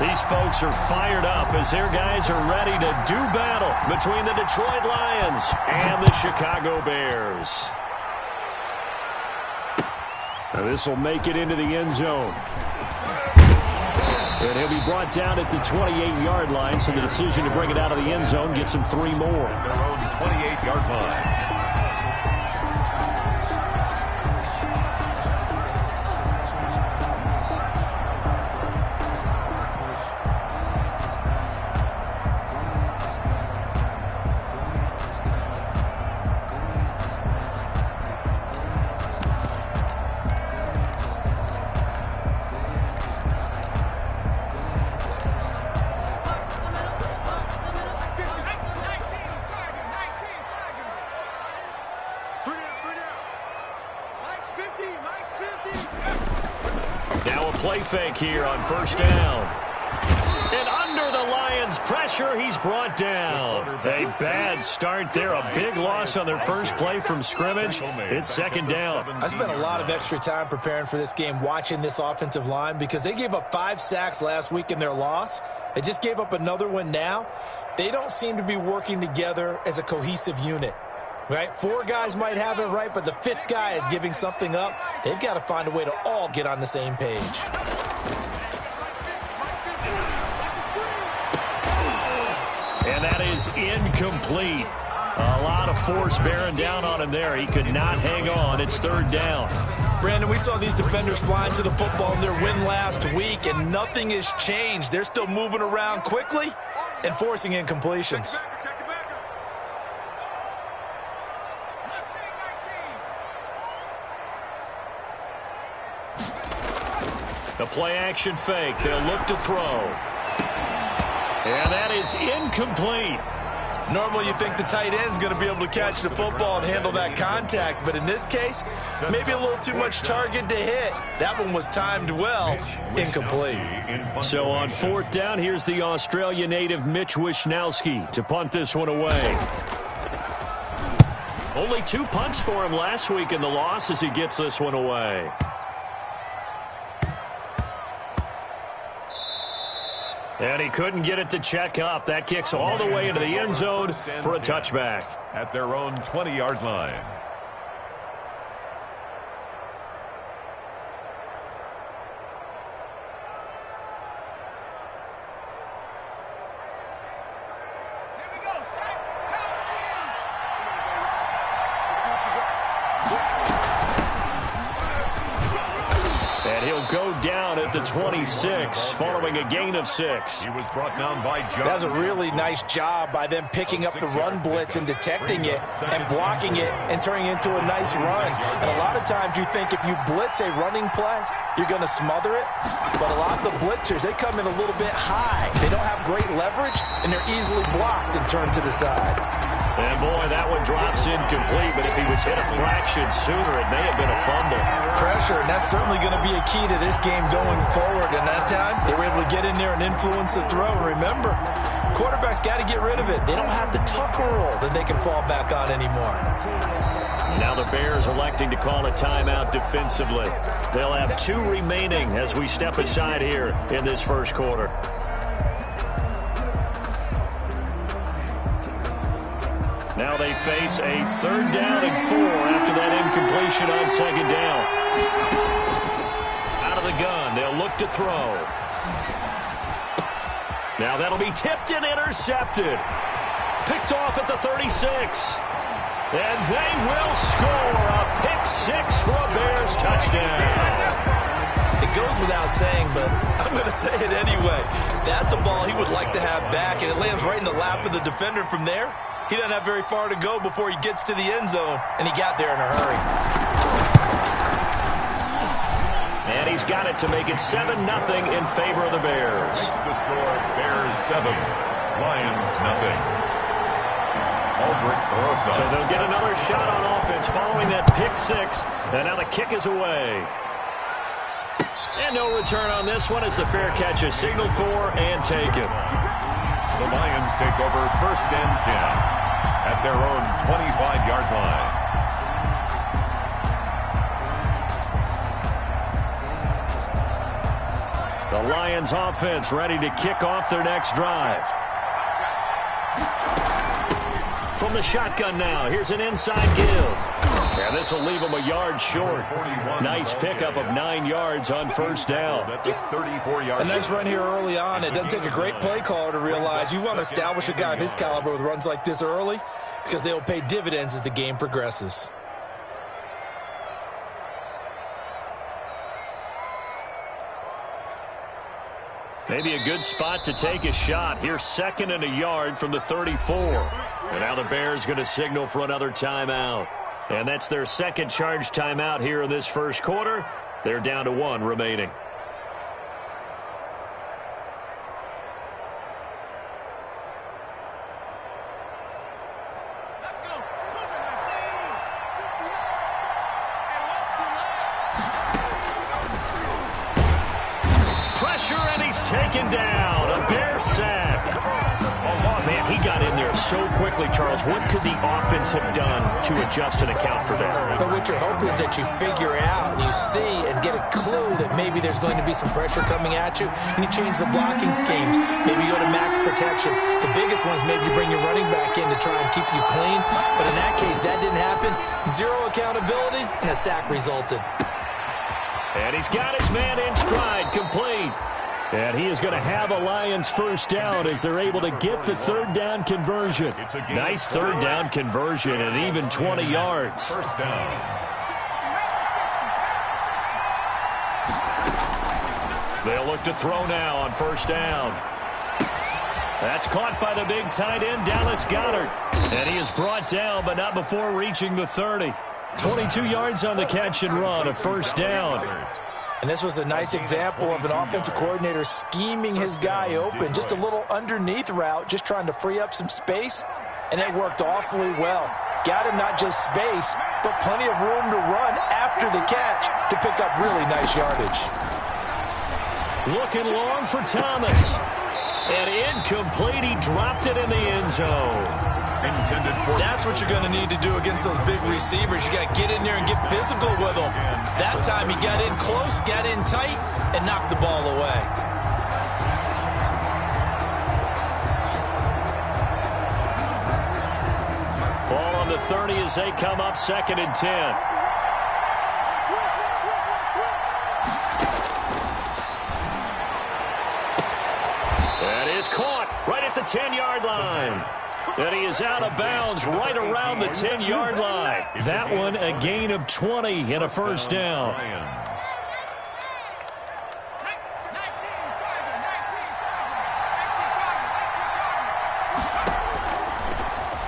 These folks are fired up as their guys are ready to do battle between the Detroit Lions and the Chicago Bears. This will make it into the end zone. And he'll be brought down at the 28-yard line, so the decision to bring it out of the end zone gets him 3 more. Their own 28-yard line. Play fake here on first down. And under the Lions' pressure, he's brought down. A bad start there. A big loss on their first play from scrimmage. It's second down. I spent a lot of extra time preparing for this game watching this offensive line because they gave up 5 sacks last week in their loss. They just gave up another one now. They don't seem to be working together as a cohesive unit. Right? 4 guys might have it right, but the 5th guy is giving something up. They've got to find a way to all get on the same page. And that is incomplete. A lot of force bearing down on him there. He could not hang on. It's third down. Brandon, we saw these defenders flying to the football in their win last week, and nothing has changed. They're still moving around quickly and forcing incompletions. The play-action fake. They'll look to throw. And that is incomplete. Normally you think the tight end's going to be able to catch the football and handle that contact, but in this case, maybe a little too much target to hit. That one was timed well, incomplete. So on fourth down, here's the Australia native Mitch Wishnowsky to punt this one away. Only 2 punts for him last week in the loss as he gets this one away. And he couldn't get it to check up. That kicks all the way into the end zone for a touchback. At their own 20-yard line. Go down at the 26 following a gain of 6. He was brought down by John. That was a really nice job by them picking up the run blitz and detecting it and blocking it and turning it into a nice run. And a lot of times you think if you blitz a running play, you're going to smother it. But a lot of the blitzers, they come in a little bit high. They don't have great leverage, and they're easily blocked and turned to the side. And, boy, that one drops incomplete, but if he was hit a fraction sooner, it may have been a fumble. Pressure, and that's certainly going to be a key to this game going forward. And that time, they were able to get in there and influence the throw. And remember, quarterbacks got to get rid of it. They don't have the tucker roll that they can fall back on anymore. Now the Bears electing to call a timeout defensively. They'll have 2 remaining as we step aside here in this first quarter. Now they face a 3rd down and 4 after that incompletion on 2nd down. Out of the gun, they'll look to throw. Now that'll be tipped and intercepted. Picked off at the 36. And they will score a pick 6 for a Bears touchdown. It goes without saying, but I'm going to say it anyway. That's a ball he would like to have back, and it lands right in the lap of the defender from there. He doesn't have very far to go before he gets to the end zone, and he got there in a hurry. And he's got it to make it 7-0 in favor of the Bears. The score, Bears 7, Lions nothing. So they'll get another shot on offense following that pick 6, and now the kick is away. And no return on this one as the fair catch is signaled for and taken. The Lions take over 1st and 10 at their own 25-yard line. The Lions offense ready to kick off their next drive. From the shotgun now, here's an inside give. And this will leave him a yard short. Nice pickup of 9 yards on first down. A nice run here early on. It doesn't take a great play caller to realize you want to establish a guy of his caliber with runs like this early because they'll pay dividends as the game progresses. Maybe a good spot to take a shot. Here's 2nd and a yard from the 34. And now the Bears going to signal for another timeout. And that's their second charge timeout here in this first quarter. They're down to 1 remaining. Taken down. A Bear sack. Oh, man, he got in there so quickly, Charles. What could the offense have done to adjust and account for that? But what you're hoping is that you figure out and you see and get a clue that maybe there's going to be some pressure coming at you, and you change the blocking schemes. Maybe you go to max protection. The biggest one is maybe you bring your running back in to try and keep you clean. But in that case, that didn't happen. 0 accountability, and a sack resulted. And he's got his man in stride, complete. And he is going to have a Lions first down as they're able to get the 3rd down conversion. Nice 3rd down conversion and even 20 yards. First down. They'll look to throw now on first down. That's caught by the big tight end, Dallas Goedert. And he is brought down, but not before reaching the 30. 22 yards on the catch and run, a first down. And this was a nice example of an offensive coordinator scheming his guy open. Just a little underneath route, just trying to free up some space, and it worked awfully well. Got him not just space, but plenty of room to run after the catch to pick up really nice yardage. Looking long for Thomas. And incomplete, he dropped it in the end zone. That's what you're going to need to do against those big receivers. You got to get in there and get physical with them. That time he got in close, got in tight, and knocked the ball away. Ball on the 30 as they come up 2nd and 10. That is caught right at the 10-yard line. And he is out of bounds right around the 10-yard line. That one a gain of 20 and a first down.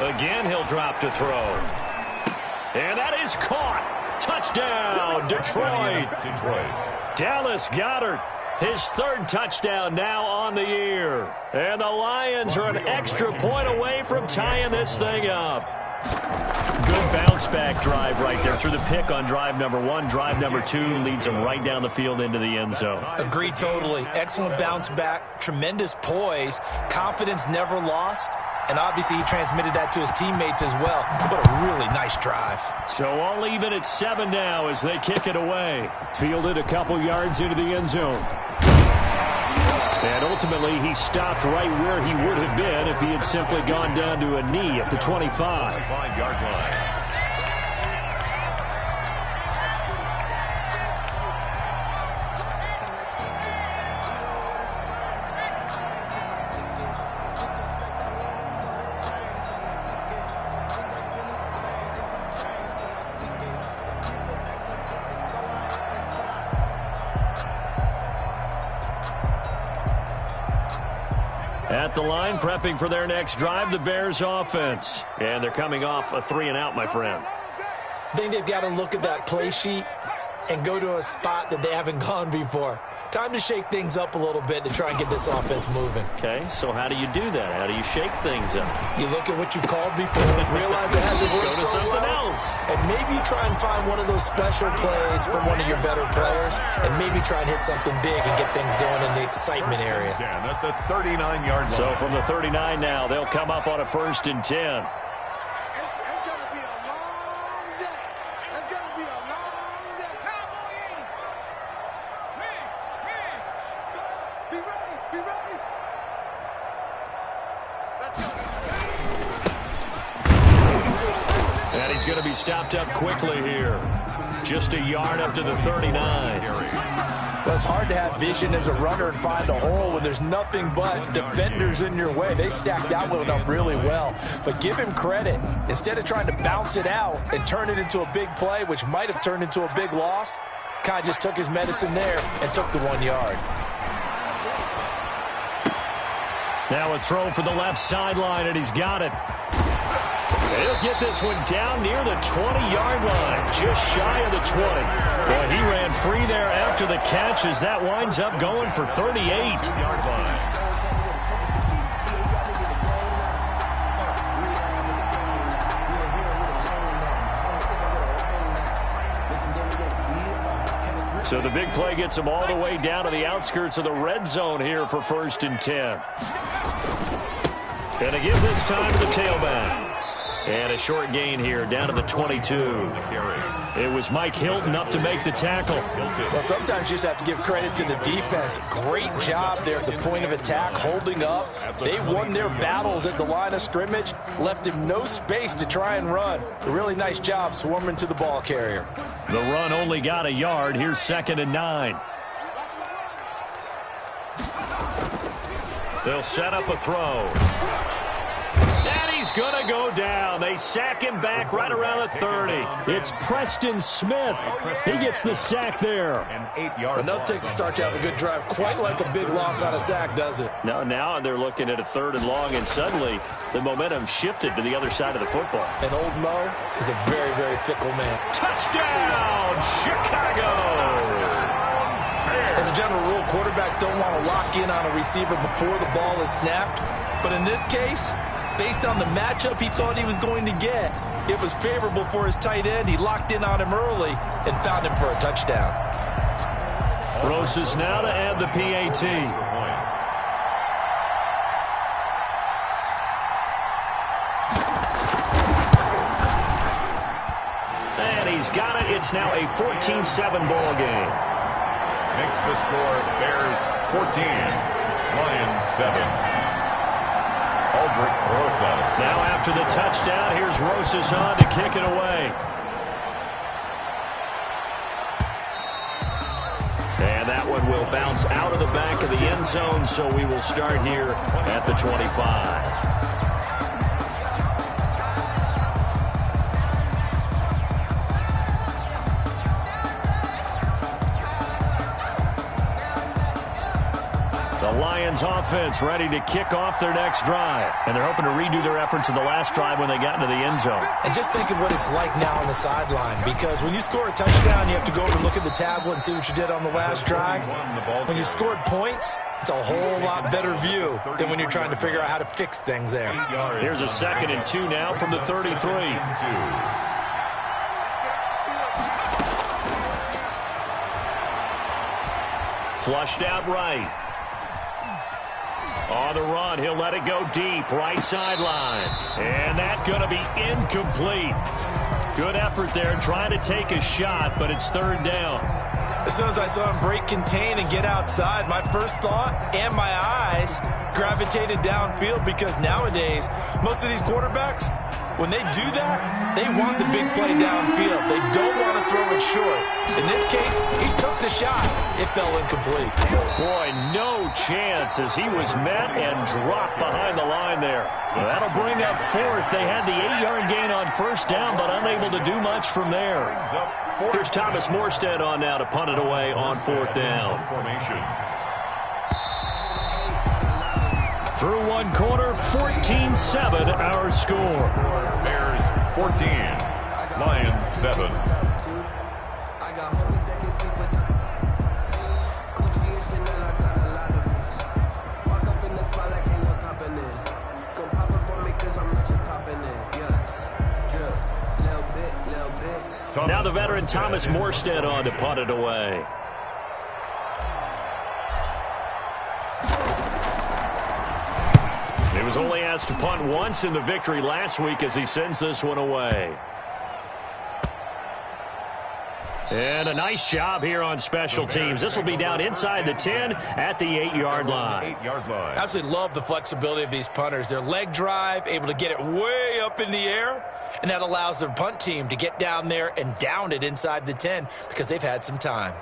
Again, he'll drop to throw. And that is caught. Touchdown, Detroit. Dallas Goedert. His 3rd touchdown now on the year. And the Lions are an extra point away from tying this thing up. Good bounce-back drive right there through the pick on drive number 1. Drive number 2 leads them right down the field into the end zone. Agree totally. Excellent bounce-back, tremendous poise, confidence never lost. And obviously he transmitted that to his teammates as well. What a really nice drive. So all even at 7 now as they kick it away. Fielded a couple yards into the end zone. And ultimately, he stopped right where he would have been if he had simply gone down to a knee at the 25. 5-yard line. At the line, prepping for their next drive, the Bears offense. And they're coming off a 3-and-out, my friend. I think they've got to look at that play sheet and go to a spot that they haven't gone before. Time to shake things up a little bit to try and get this offense moving. Okay, so how do you do that? How do you shake things up? You look at what you've called before, realize it hasn't worked Go to so something well, else. and maybe try and find one of those special plays from one of your better players, and maybe try and hit something big and get things going in the excitement area. At the 39-yard line. So from the 39 now, they'll come up on a 1st and 10. And he's going to be stopped up quickly here. Just a yard up to the 39. Well, it's hard to have vision as a runner and find a hole when there's nothing but defenders in your way. They stacked that one up really well. But give him credit. Instead of trying to bounce it out and turn it into a big play, which might have turned into a big loss, kind of just took his medicine there and took the 1 yard. Now a throw for the left sideline, and he's got it. He'll get this one down near the 20-yard line, just shy of the 20. Boy, he ran free there after the catch as that winds up going for 38-yard line. So the big play gets him all the way down to the outskirts of the red zone here for 1st and 10. And to give this time to the tailback. And a short gain here down to the 22. It was Mike Hilton up to make the tackle. Well, sometimes you just have to give credit to the defense. Great job there at the point of attack, holding up. They won their battles at the line of scrimmage, left him no space to try and run. A really nice job swarming to the ball carrier. The run only got a yard. Here's 2nd and 9. They'll set up a throw. He's going to go down. They sack him back right around the 30. It's Preston Smith. He gets the sack there. Enough takes a start to have a good drive. Quite like a big loss on a sack, does it? No, now they're looking at a 3rd and long, and suddenly the momentum shifted to the other side of the football. And old Mo is a very, very fickle man. Touchdown, Chicago! As a general rule, quarterbacks don't want to lock in on a receiver before the ball is snapped. But in this case, based on the matchup he thought he was going to get, it was favorable for his tight end. He locked in on him early and found him for a touchdown. Rosas now to add the PAT. And he's got it. It's now a 14-7 ball game. Makes the score Bears 14, Lions 7. Rosas. Now after the touchdown, here's Rosas on to kick it away. And that one will bounce out of the back of the end zone, so we will start here at the 25. Lions offense ready to kick off their next drive. And they're hoping to redo their efforts in the last drive when they got into the end zone. And just think of what it's like now on the sideline, because when you score a touchdown, you have to go over and look at the tablet and see what you did on the last drive. When you scored points, it's a whole lot better view than when you're trying to figure out how to fix things there. Here's a 2nd and 2 now from the 33. Flushed out right. On the run, he'll let it go deep, right sideline. And that's going to be incomplete. Good effort there, trying to take a shot, but it's 3rd down. As soon as I saw him break contain and get outside, my first thought and my eyes gravitated downfield, because nowadays, most of these quarterbacks, when they do that, they want the big play downfield. They don't want to throw it short. In this case, he took the shot. It fell incomplete. Boy, no chance as he was met and dropped behind the line there. Well, that'll bring up 4th. They had the 8-yard gain on 1st down, but unable to do much from there. Here's Thomas Morstead on now to punt it away on 4th down. Through one quarter, 14-7 our score. Bears 14, Lions 7. Now the veteran Thomas Morstead on to punt it away. He was only asked to punt once in the victory last week as he sends this one away. And a nice job here on special teams. This will be down inside the 10 at the 8-yard line. I absolutely love the flexibility of these punters. Their leg drive, able to get it way up in the air, and that allows their punt team to get down there and down it inside the 10 because they've had some time.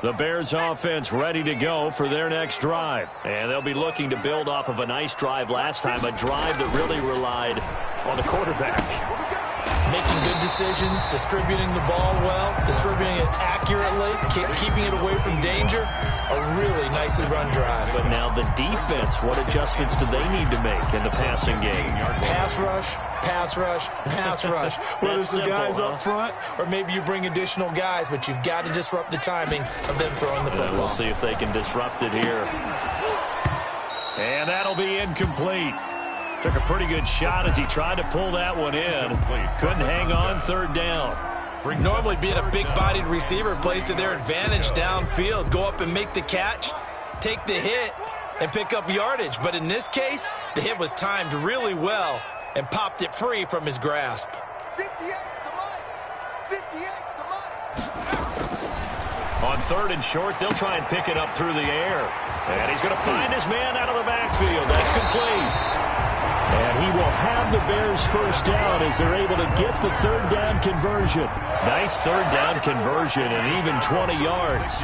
The Bears offense ready to go for their next drive. And they'll be looking to build off of a nice drive last time, a drive that really relied on the quarterback. Making good decisions, distributing the ball well, distributing it accurately, keeping it away from danger. A really nicely run drive. But now the defense, what adjustments do they need to make in the passing game? Pass rush, pass rush, pass rush. Whether it's the guys up front or maybe you bring additional guys, but you've got to disrupt the timing of them throwing the football. We'll see if they can disrupt it here. And that'll be incomplete. Took a pretty good shot as he tried to pull that one in. Couldn't hang on, third down. Normally being a big-bodied receiver plays to their advantage downfield. Go up and make the catch, take the hit, and pick up yardage. But in this case, the hit was timed really well and popped it free from his grasp. 58 to Mike. 58 to Mike. On third and short, they'll try and pick it up through the air. And he's going to find his man out of the backfield. That's complete. And he will have the Bears first down as they're able to get the third down conversion. Nice third down conversion and even 20 yards.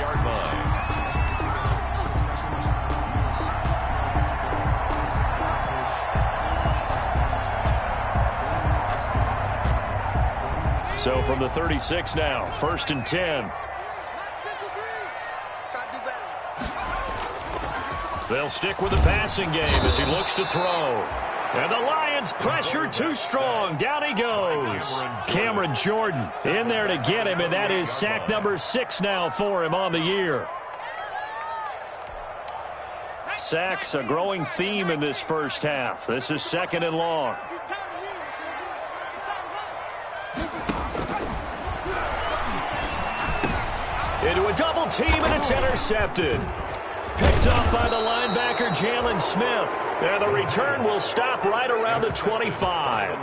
So from the 36 now, first and 10. They'll stick with the passing game as he looks to throw. And the Lions pressure too strong. Down he goes. Cameron Jordan in there to get him, and that is sack number 6 now for him on the year. Sacks, a growing theme in this first half. This is second and long. Into a double team, and it's intercepted. Picked up by the linebacker, Jalen Smith. And the return will stop right around the 25.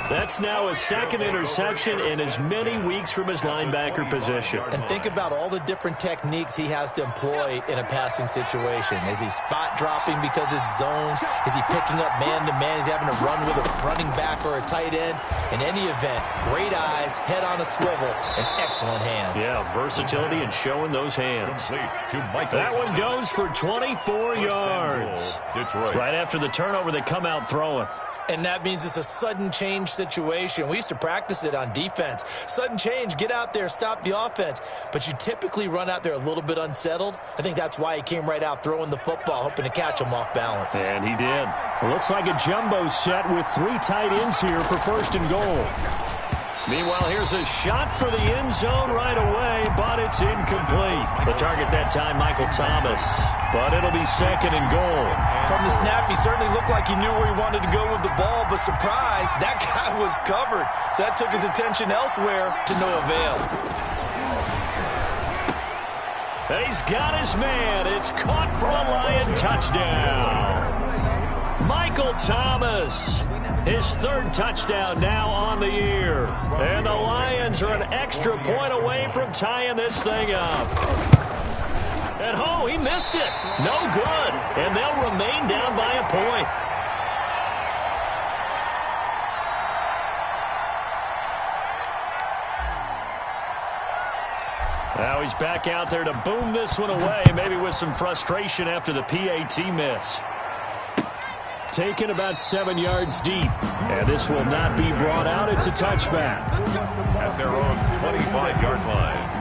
That's now his second interception in as many weeks from his linebacker position. And think about all the different techniques he has to employ in a passing situation. Is he spot dropping because it's zone? Is he picking up man-to-man? Is he having to run with a running back or a tight end? In any event, great eyes, head on a swivel, and excellent hands. Yeah, versatility and showing those hands. That one goes for 24 yards. Detroit. Right after the turnover, they come out throwing. And that means it's a sudden change situation. We used to practice it on defense. Sudden change, get out there, stop the offense. But you typically run out there a little bit unsettled. I think that's why he came right out throwing the football, hoping to catch him off balance. And he did. It looks like a jumbo set with 3 tight ends here for first and goal. Meanwhile, here's a shot for the end zone right away, but it's incomplete. The target that time, Michael Thomas. But it'll be second and goal. From the snap, he certainly looked like he knew where he wanted to go with the ball, but surprise, that guy was covered. So that took his attention elsewhere to no avail. And he's got his man. It's caught for a Lion touchdown. Michael Thomas, his third touchdown now on the year. And the Lions are an extra point away from tying this thing up. And oh, he missed it. No good. And they'll remain down by a point. Now he's back out there to boom this one away, maybe with some frustration after the PAT miss. Taken about 7 yards deep. And this will not be brought out. It's a touchback. At their own 25-yard line.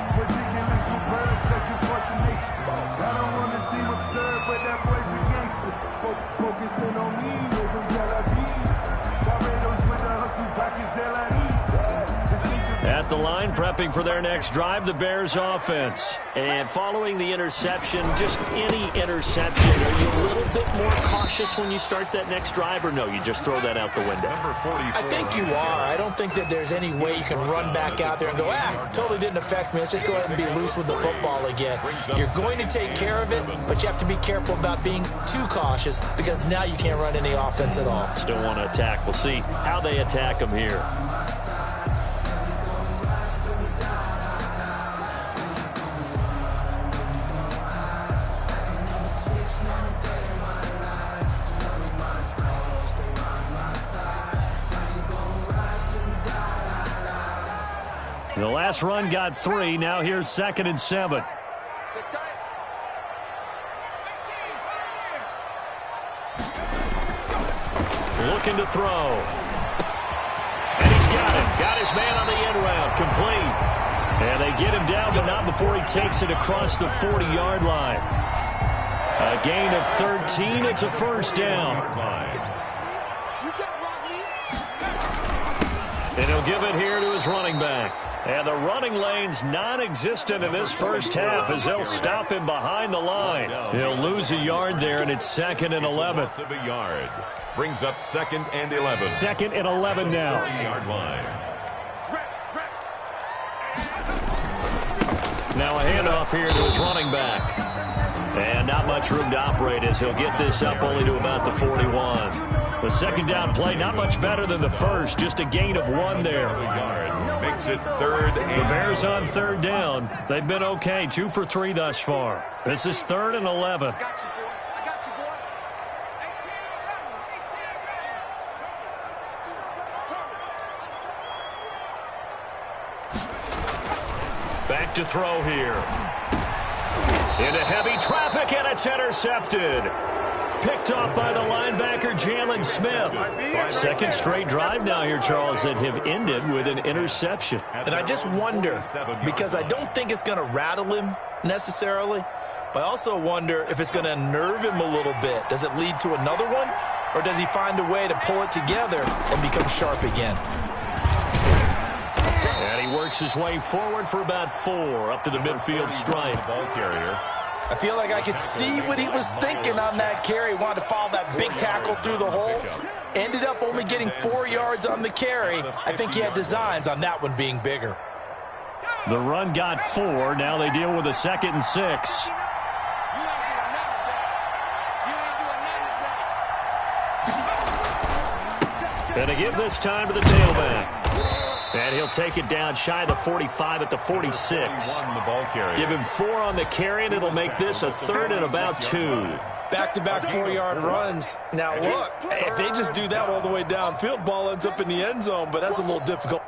At at the line, prepping for their next drive, the Bears offense. And following the interception, just any interception, are you a little bit more cautious when you start that next drive, or no, you just throw that out the window? I think you are. I don't think that there's any way you can run back out there and go, totally didn't affect me. Let's just go ahead and be loose with the football again. You're going to take care of it, but you have to be careful about being too cautious because now you can't run any offense at all. Still want to attack. We'll see how they attack them here. The last run got 3. Now here's 2nd and 7. Looking to throw. And he's got it. Got his man on the end route. Complete. And they get him down, but not before he takes it across the 40-yard line. A gain of 13. It's a first down. And he'll give it here to his running back. And the running lane's non-existent in this first half as they'll stop him behind the line. He'll lose a yard there, and it's 2nd and 11. A yard. Brings up 2nd and 11. 2nd and 11 now. 40-yard line. Now a handoff here to his running back. And not much room to operate as he'll get this up only to about the 41. The second down play, not much better than the first. Just a gain of 1 there. Makes it 3rd and the Bears on 3rd down. They've been okay, 2 for 3 thus far. This is 3rd and 11. Back to throw here. Into heavy traffic, and it's intercepted. Picked off by the linebacker, Jalen Smith. 2nd straight drive now here, Charles, that have ended with an interception. And I just wonder, because I don't think it's going to rattle him necessarily, but I also wonder if it's going to unnerve him a little bit. Does it lead to another one, or does he find a way to pull it together and become sharp again? And he works his way forward for about 4 up to the midfield stripe. Ball carrier. I feel like I could see what he was thinking on that carry. Wanted to follow that big tackle through the hole. Ended up only getting 4 yards on the carry. I think he had designs on that one being bigger. The run got 4. Now they deal with a 2nd and 6. And they give this time to the tailback. And he'll take it down shy of the 45 at the 46. Give him 4 on the carry, and it'll make this a 3rd and about 2. Back-to-back 4-yard runs. Now, look, if they just do that all the way downfield, ball ends up in the end zone, but that's a little difficult.